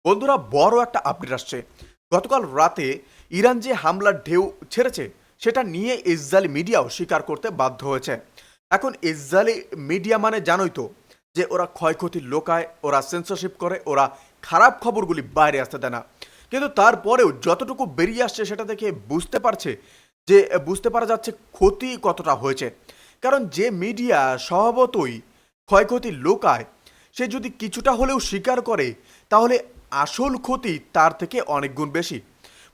বন্ধুরা, বড় একটা আপডেট আসছে। গতকাল রাতে ইরান যে হামলার ঢেউ ছেড়েছে সেটা নিয়ে ইসরায়েলি মিডিয়াও স্বীকার করতে বাধ্য হয়েছে। এখন ইসরায়েলি মিডিয়া মানে জানোই তো যে ওরা ক্ষয়ক্ষতি লোকায়, ওরা সেন্সরশিপ করে, ওরা খারাপ খবরগুলি বাইরে আসতে দেয় না। কিন্তু তারপরেও যতটুকু বেরিয়ে আসছে সেটা দেখে বুঝতে পারা যাচ্ছে ক্ষতি কতটা হয়েছে। কারণ যে মিডিয়া স্বভাবতই ক্ষয়ক্ষতি লোকায়, সে যদি কিছুটা হলেও স্বীকার করে তাহলে আসল ক্ষতি তার থেকে অনেক গুণ বেশি।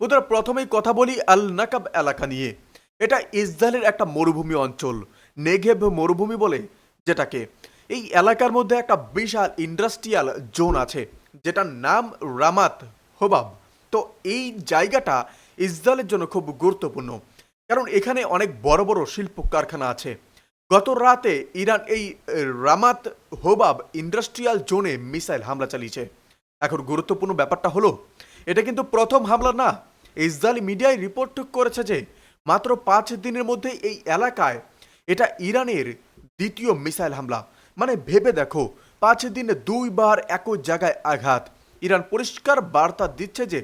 বন্ধুরা, প্রথমেই কথা বলি আল নাকাব এলাকা নিয়ে। এটা ইসরায়েলের একটা মরুভূমি অঞ্চল, নেগেভ মরুভূমি বলে যেটাকে। এই এলাকার মধ্যে একটা বিশাল ইন্ডাস্ট্রিয়াল জোন আছে যেটার নাম রামাত হোবাব। তো এই জায়গাটা ইসরায়েলের জন্য খুব গুরুত্বপূর্ণ, কারণ এখানে অনেক বড় বড় শিল্প কারখানা আছে। গত রাতে ইরান এই রামাত হোবাব ইন্ডাস্ট্রিয়াল জোনে মিসাইল হামলা চালিয়েছে। এখন গুরুত্বপূর্ণ ব্যাপারটা হলো, এটা কিন্তু প্রথম হামলা না। ইসরায়েলি মিডিয়ায় রিপোর্ট করেছে যে মাত্র 5 দিনের মধ্যে এই এলাকায় এটা ইরানের দ্বিতীয় মিসাইল হামলা। মানে ভেবে দেখো, 5 দিনে 2বার একই জায়গায় আঘাত। ইরান পরিষ্কার বার্তা দিচ্ছে যে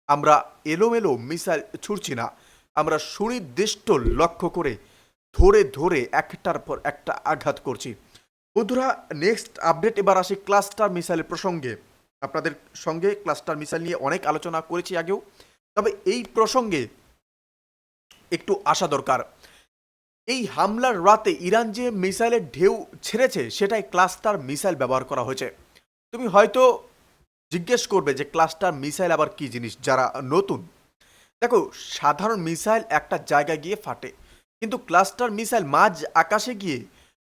আমরা এলোমেলো মিসাইল ছুড়ছি না, আমরা সুনির্দিষ্ট লক্ষ্য করে ধরে ধরে একটার পর একটা আঘাত করছি। বন্ধুরা, নেক্সট আপডেট এবার আসি ক্লাস্টার মিসাইলের প্রসঙ্গে। আপনাদের সঙ্গে ক্লাস্টার মিসাইল নিয়ে অনেক আলোচনা করেছি আগেও, তবে এই প্রসঙ্গে একটু আসা দরকার। এই হামলার রাতে ইরান যে মিসাইলের ঢেউ ছেড়েছে সেটাই ক্লাস্টার মিসাইল ব্যবহার করা হয়েছে। তুমি হয়তো জিজ্ঞেস করবে যে ক্লাস্টার মিসাইল আবার কি জিনিস, যারা নতুন। দেখো, সাধারণ মিসাইল একটা জায়গায় গিয়ে ফাটে, কিন্তু ক্লাস্টার মিসাইল মাঝ আকাশে গিয়ে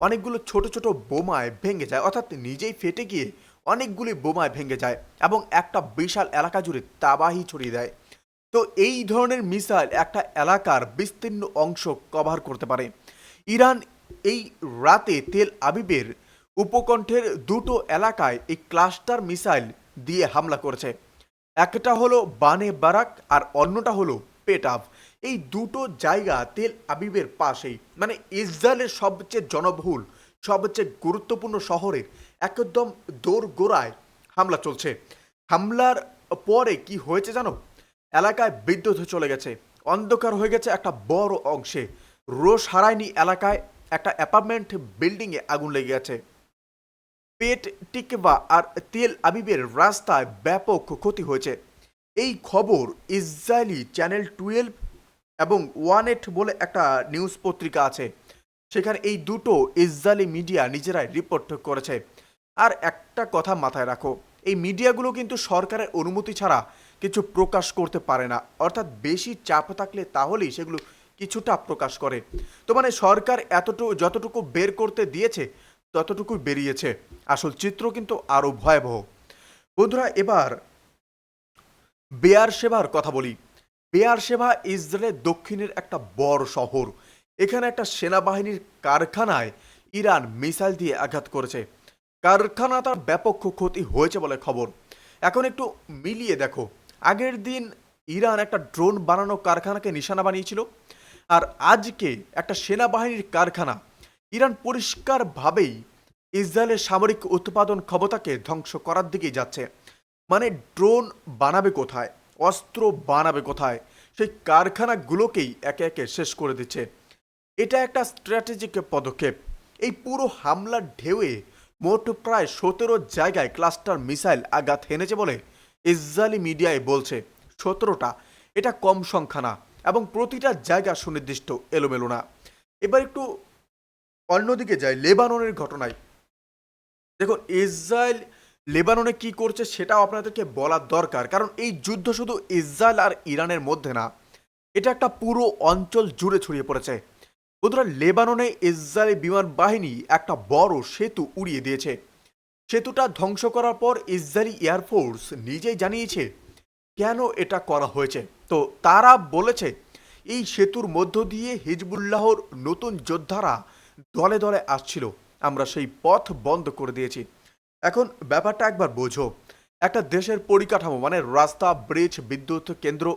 অনেকগুলো ছোট ছোট বোমায় ভেঙে যায়, অর্থাৎ নিজেই ফেটে গিয়ে অনেকগুলি বোমায় ভেঙে যায় এবং একটা বিশাল এলাকা জুড়ে তাবাহি ছড়িয়ে দেয়। তো এই ধরনের মিসাইল একটা এলাকার বিস্তীর্ণ অংশ কভার করতে পারে। ইরান এই রাতে তেল আবিবের উপকণ্ঠের দুটো এলাকায় এই ক্লাস্টার মিসাইল দিয়ে হামলা করেছে। একটা হলো বানে বারাক আর অন্যটা হলো পেটাভ। এই দুটো জায়গা তেল আবিবের পাশেই, মানে ইসরায়েলের সবচেয়ে জনবহুল, সবচেয়ে গুরুত্বপূর্ণ শহরের একদম দোরগোড়ায় হামলা চলছে। হামলার পরে কি হয়েছে জানো? এলাকায় বিদ্যুৎ চলে গেছে, অন্ধকার হয়ে গেছে একটা বড় অংশে। রোষ হারায়নি এলাকায়, একটা অ্যাপার্টমেন্ট বিল্ডিংয়ে আগুন লেগে গেছে। পেট টিকভা আর তেল আবিবের রাস্তায় ব্যাপক ক্ষতি হয়েছে। এই খবর ইসরায়েলি চ্যানেল 12 এবং ওয়ানেট বলে একটা নিউজ পত্রিকা আছে, সেখানে এই দুটো ইসরায়েলি মিডিয়া নিজেরাই রিপোর্ট করেছে। আর একটা কথা মাথায় রাখো, এই মিডিয়াগুলো কিন্তু সরকারের অনুমতি ছাড়া কিছু প্রকাশ করতে পারে না, অর্থাৎ বেশি চাপ থাকলে তাহলেই সেগুলো কিছুটা প্রকাশ করে। তো মানে সরকার যতটুকু বের করতে দিয়েছে ততটুকুই বেরিয়েছে, আসল চিত্র কিন্তু আরো ভয়াবহ। বন্ধুরা, এবার বেয়ারশেভার কথা বলি। বেয়ারশেভা ইসরায়েলের দক্ষিণের একটা বড় শহর। এখানে একটা সেনাবাহিনীর কারখানায় ইরান মিসাইল দিয়ে আঘাত করেছে। কারখানাটার ব্যাপক ক্ষতি হয়েছে বলে খবর। এখন একটু মিলিয়ে দেখো, আগের দিন ইরান একটা ড্রোন বানানো কারখানাকে নিশানা বানিয়েছিল, আর আজকে একটা সেনাবাহিনীর কারখানা। ইরান পরিষ্কারভাবেই ইসরায়েলের সামরিক উৎপাদন ক্ষমতাকে ধ্বংস করার দিকেই যাচ্ছে। মানে ড্রোন বানাবে কোথায়, অস্ত্র বানাবে কোথায়, সেই কারখানাগুলোকেই একে একে শেষ করে দিচ্ছে। এটা একটা স্ট্র্যাটেজিক পদক্ষেপ। এই পুরো হামলার ঢেউয়ে মোট প্রায় 17 জায়গায় ক্লাস্টার মিসাইল আঘাত হেনেছে বলে ইসরায়েলি মিডিয়ায় বলছে। 17টা, এটা কম সংখ্যা না, এবং প্রতিটা জায়গা সুনির্দিষ্ট, এলোমেলো না। এবার একটু অন্যদিকে যাই, লেবাননের ঘটনায়। দেখুন, ইসরায়েল লেবাননে কি করছে সেটাও আপনাদেরকে বলার দরকার, কারণ এই যুদ্ধ শুধু ইসরায়েল আর ইরানের মধ্যে না, এটা একটা পুরো অঞ্চল জুড়ে ছড়িয়ে পড়েছে। বন্ধুরা, লেবাননে ইসরায়েলি বিমান বাহিনী একটা বড় সেতু উড়িয়ে দিয়েছে। সেতুটা ধ্বংস করার পর ইসরায়েলি এয়ারফোর্স নিজেই জানিয়েছে কেন এটা করা হয়েছে। তো তারা বলেছে এই সেতুর মধ্য দিয়ে হিজবুল্লাহর নতুন যোদ্ধারা দলে দলে আসছিল, আমরা সেই পথ বন্ধ করে দিয়েছি। এখন ব্যাপারটা একবার বোঝো, একটা দেশের পরিকাঠামো মানে রাস্তা, ব্রিজ, বিদ্যুৎ কেন্দ্র,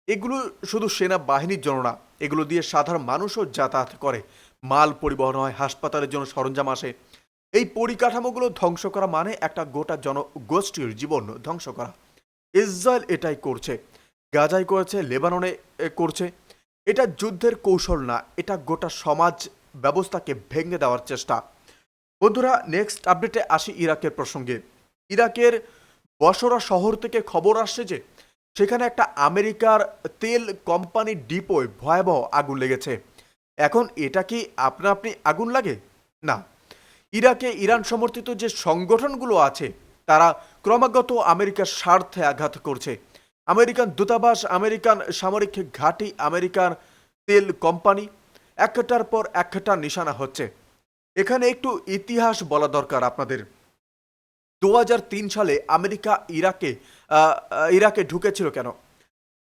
এগুলো শুধু সেনাবাহিনীর জন্য না, এগুলো দিয়ে সাধারণ মানুষও যাতায়াত করে, মাল পরিবহন হয়, হাসপাতালের জন্য সরঞ্জাম আসে। এই পরিকাঠামোগুলো ধ্বংস করা মানে একটা গোটা জনগোষ্ঠীর জীবন ধ্বংস করা। ইসরায়েল এটাই করছে, গাজায় করেছে, লেবাননে করছে। এটা যুদ্ধের কৌশল না, এটা গোটা সমাজ ব্যবস্থাকে ভেঙে দেওয়ার চেষ্টা। বন্ধুরা, নেক্সট আপডেটে আসি ইরাকের প্রসঙ্গে। ইরাকের বসরা শহর থেকে খবর আসছে যে সেখানে একটা আমেরিকার তেল কোম্পানির ডিপোয় ভয়াবহ আগুন লেগেছে। এখন এটা কি আপনা আপনি আগুন লাগে? না, ইরাকে ইরান সমর্থিত যে সংগঠনগুলো আছে তারা ক্রমাগত আমেরিকার স্বার্থে আঘাত করছে। আমেরিকান দূতাবাস, আমেরিকান সামরিক ঘাঁটি, আমেরিকান তেল কোম্পানি, একটার পর একটা নিশানা হচ্ছে। এখানে একটু ইতিহাস বলা দরকার আপনাদের। 2003 সালে আমেরিকা ইরাকে ঢুকেছিল কেন?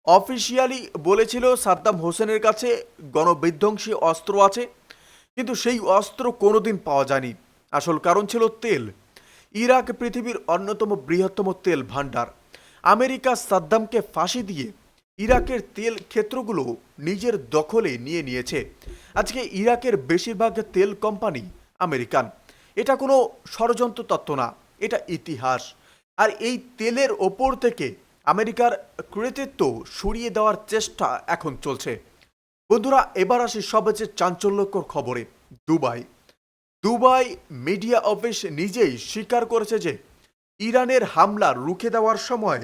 অফিসিয়ালি বলেছিল সাদ্দাম হোসেনের কাছে গণবিধ্বংসী অস্ত্র আছে, কিন্তু সেই অস্ত্র কোনোদিন পাওয়া যায়নি। আসল কারণ ছিল তেল। ইরাক পৃথিবীর অন্যতম বৃহত্তম তেল ভান্ডার। আমেরিকা সাদ্দামকে ফাঁসি দিয়ে ইরাকের তেল ক্ষেত্রগুলো নিজের দখলে নিয়ে নিয়েছে। আজকে ইরাকের বেশিরভাগ তেল কোম্পানি আমেরিকান। এটা কোনো ষড়যন্ত্র তত্ত্ব না, এটা ইতিহাস। আর এই তেলের ওপর থেকে আমেরিকার কৃতিত্ব সরিয়ে দেওয়ার চেষ্টা এখন চলছে। বন্ধুরা, এবার আসি সবচেয়ে চাঞ্চল্যকর খবরে। দুবাই দুবাই মিডিয়া অফিস নিজেই স্বীকার করেছে যে ইরানের হামলা রুখে দেওয়ার সময়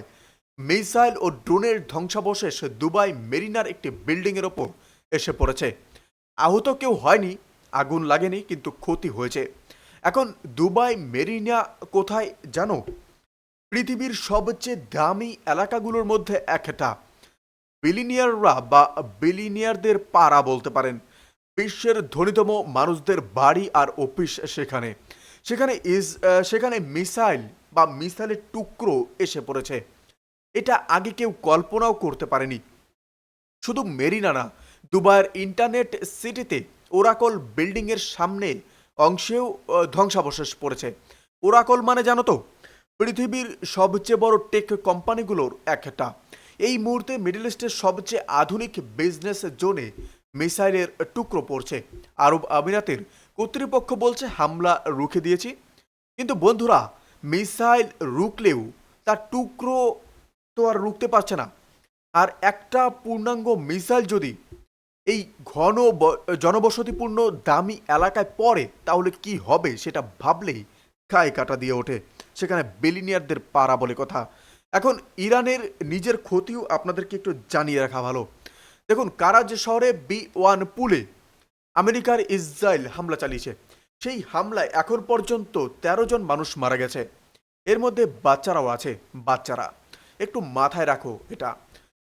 মিসাইল ও ড্রোনের ধ্বংসাবশেষ দুবাই মেরিনার একটি বিল্ডিংয়ের ওপর এসে পড়েছে। আহত কেউ হয়নি, আগুন লাগেনি, কিন্তু ক্ষতি হয়েছে। এখন দুবাই মেরিনা কোথায় জানো? পৃথিবীর সবচেয়ে দামি এলাকাগুলোর মধ্যে একটা। বিলিনিয়াররা বা বিলিনিয়ারদের পাড়া বলতে পারেন। বিশ্বের ধনীতম মানুষদের বাড়ি আর অফিস সেখানে। সেখানে মিসাইল বা মিসাইলের টুকরো এসে পড়েছে। এটা আগে কেউ কল্পনাও করতে পারেনি। শুধু মেরিনা না, দুবাইয়ের ইন্টারনেট সিটিতে ওরাকল বিল্ডিংয়ের সামনে অংশেও ধ্বংসাবশেষ পড়েছে। ওরাকল মানে জানো তো? পৃথিবীর সবচেয়ে বড় টেক কোম্পানিগুলোর একটা। এই মুহূর্তে মিডল ইস্টের সবচেয়ে আধুনিক বিজনেস জোনে মিসাইলের টুকরো পড়ছে। আরব আমিরাতের কর্তৃপক্ষ বলছে হামলা রুখে দিয়েছি, কিন্তু বন্ধুরা, মিসাইল রুখলেও তার টুকরো তো আর রুখতে পারছে না। আর একটা পূর্ণাঙ্গ মিসাইল যদি এই জনবসতিপূর্ণ দামি এলাকায় পড়ে তাহলে কি হবে সেটা ভাবলেই গায়ে কাটা দিয়ে ওঠে। সেখানে বিলিনিয়ারদের পাড়া বলে কথা। এখন ইরানের নিজের ক্ষতিও আপনাদেরকে একটু জানিয়ে রাখা ভালো। দেখুন, কারাজ শহরে B1 পুলে আমেরিকার ইসরায়েল হামলা চালিয়েছে। সেই হামলায় এখন পর্যন্ত 13 জন মানুষ মারা গেছে। এর মধ্যে বাচ্চারাও আছে। বাচ্চারা, একটু মাথায় রাখো এটা।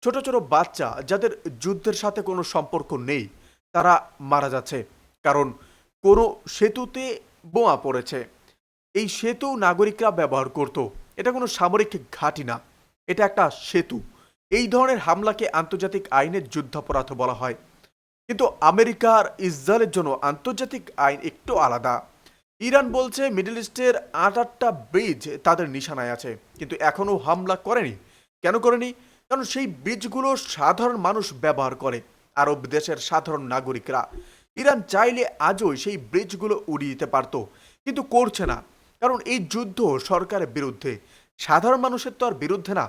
ছোট ছোট বাচ্চা যাদের যুদ্ধের সাথে কোনো সম্পর্ক নেই তারা মারা যাচ্ছে, কারণ কোনো সেতুতে বোমা পড়েছে। এই সেতু নাগরিকরা ব্যবহার করত। এটা কোনো সামরিক ঘাঁটি না, এটা একটা সেতু। এই ধরনের হামলাকে আন্তর্জাতিক আইনের যুদ্ধাপরাধ বলা হয়। কিন্তু আমেরিকার ইসরায়েলের জন্য আন্তর্জাতিক আইন একটু আলাদা। ইরান বলছে মিডল ইস্টের 8টা ব্রিজ তাদের নিশানায় আছে, কিন্তু এখনও হামলা করেনি। কেন করেনি? কারণ সেই ব্রিজগুলো সাধারণ মানুষ ব্যবহার করে, আরব দেশের সাধারণ নাগরিকরা। ইরান চাইলে আজও সেই ব্রিজগুলো উড়িয়ে দিতে পারত, কিন্তু করছে না। কারণ এই যুদ্ধ সরকারের বিরুদ্ধে, সাধারণ মানুষের তো আর বিরুদ্ধে না।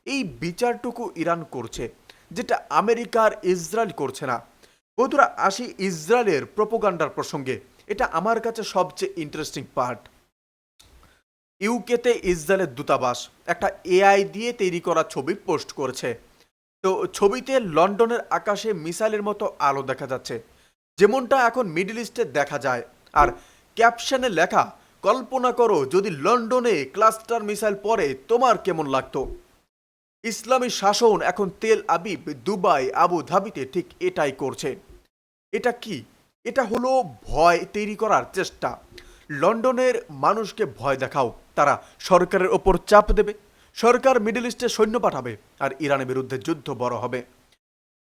এই বিচারটুকু ইরান করছে, যেটা আমেরিকার ইসরায়েল করছে না। বন্ধুরা, আসি ইসরায়েলের প্রোপাগান্ডার প্রসঙ্গে। এটা আমার কাছে সবচেয়ে ইন্টারেস্টিং পার্ট। ইউকেতে ইসরায়েলের দূতাবাস একটা AI দিয়ে তৈরি করা ছবি পোস্ট করেছে। তো ছবিতে লন্ডনের আকাশে মিসাইলের মতো আলো দেখা যাচ্ছে, যেমনটা এখন মিডল ইস্টে দেখা যায়। আর ক্যাপশনে লেখা, কল্পনা করো যদি লন্ডনে ক্লাস্টার মিসাইল পড়ে তোমার কেমন লাগতো। ইসলামী শাসন এখন তেল আবিব, দুবাই, আবু ধাবিতে ঠিক এটাই করছে। এটা কি? এটা হলো ভয় তৈরি করার চেষ্টা। লন্ডনের মানুষকে ভয় দেখাও, তারা সরকারের ওপর চাপ দেবে, সরকার মিডল ইস্টে সৈন্য পাঠাবে, আর ইরানের বিরুদ্ধে যুদ্ধ বড় হবে।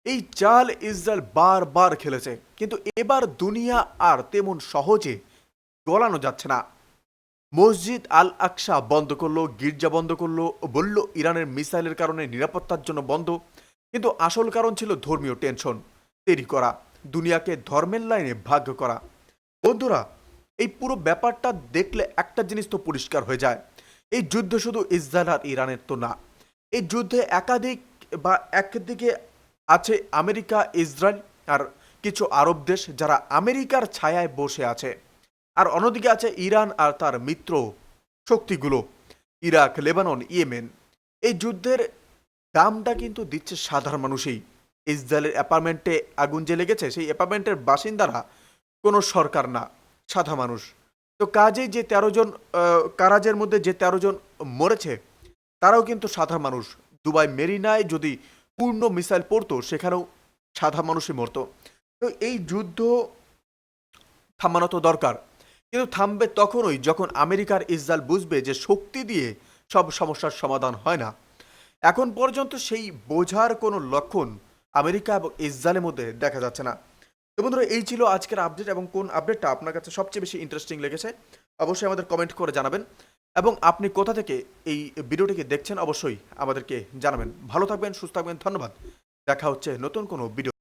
এই চাল ইসরায়েল বারবার খেলেছে, কিন্তু এবার দুনিয়া আর তেমন সহজে গলানো যাচ্ছে না। মসজিদ আল আকসা বন্ধ করলো, গির্জা বন্ধ করলো, বলল ইরানের মিসাইলের কারণে নিরাপত্তার জন্য বন্ধ, কিন্তু আসল কারণ ছিল ধর্মীয় টেনশন তৈরি করা, দুনিয়াকে ধর্মের লাইনে ভাগ করা। বন্ধুরা, এই পুরো ব্যাপারটা দেখলে একটা জিনিস তো পরিষ্কার হয়ে যায়, এই যুদ্ধ শুধু ইসরায়েল আর ইরানের তো না, এই যুদ্ধে একাধিক বা একদিকে আছে আমেরিকা, ইসরায়েল আর কিছু আরব দেশ যারা আমেরিকার ছায়ায় বসে আছে, আর অন্যদিকে আছে ইরান আর তার মিত্র শক্তিগুলো, ইরাক, লেবানন, ইয়েমেন। এই যুদ্ধের দামটা কিন্তু দিচ্ছে সাধারণ মানুষই। ইসরায়েলের অ্যাপার্টমেন্টে আগুন যে লেগেছে, সেই অ্যাপার্টমেন্টের বাসিন্দারা কোনো সরকার না, সাধারণ মানুষ। তো কাজেই যে ১৩ জন কারাজের মধ্যে যে ১৩ জন মরেছে, তারাও কিন্তু সাধারণ মানুষ। দুবাই মেরিনায় যদি পূর্ণ মিসাইল পড়তো, সেখানেও সাধারণ মানুষই মরতো। তো এই যুদ্ধ থামানো তো দরকার, কিন্তু থামবে তখনই যখন আমেরিকার ইসরায়েল বুঝবে যে শক্তি দিয়ে সব সমস্যার সমাধান হয় না। এখন পর্যন্ত সেই বোঝার কোনো লক্ষণ আমেরিকা এবং ইসরায়েলের মধ্যে দেখা যাচ্ছে না। তো বন্ধুরা, এই ছিল আজকের আপডেট, এবং কোন আপডেটটা আপনার কাছে সবচেয়ে বেশি ইন্টারেস্টিং লেগেছে অবশ্যই আমাদের কমেন্ট করে জানাবেন, এবং আপনি কোথা থেকে এই ভিডিওটিকে দেখছেন অবশ্যই আমাদেরকে জানাবেন। ভালো থাকবেন, সুস্থ থাকবেন, ধন্যবাদ। দেখা হচ্ছে নতুন কোনো ভিডিও।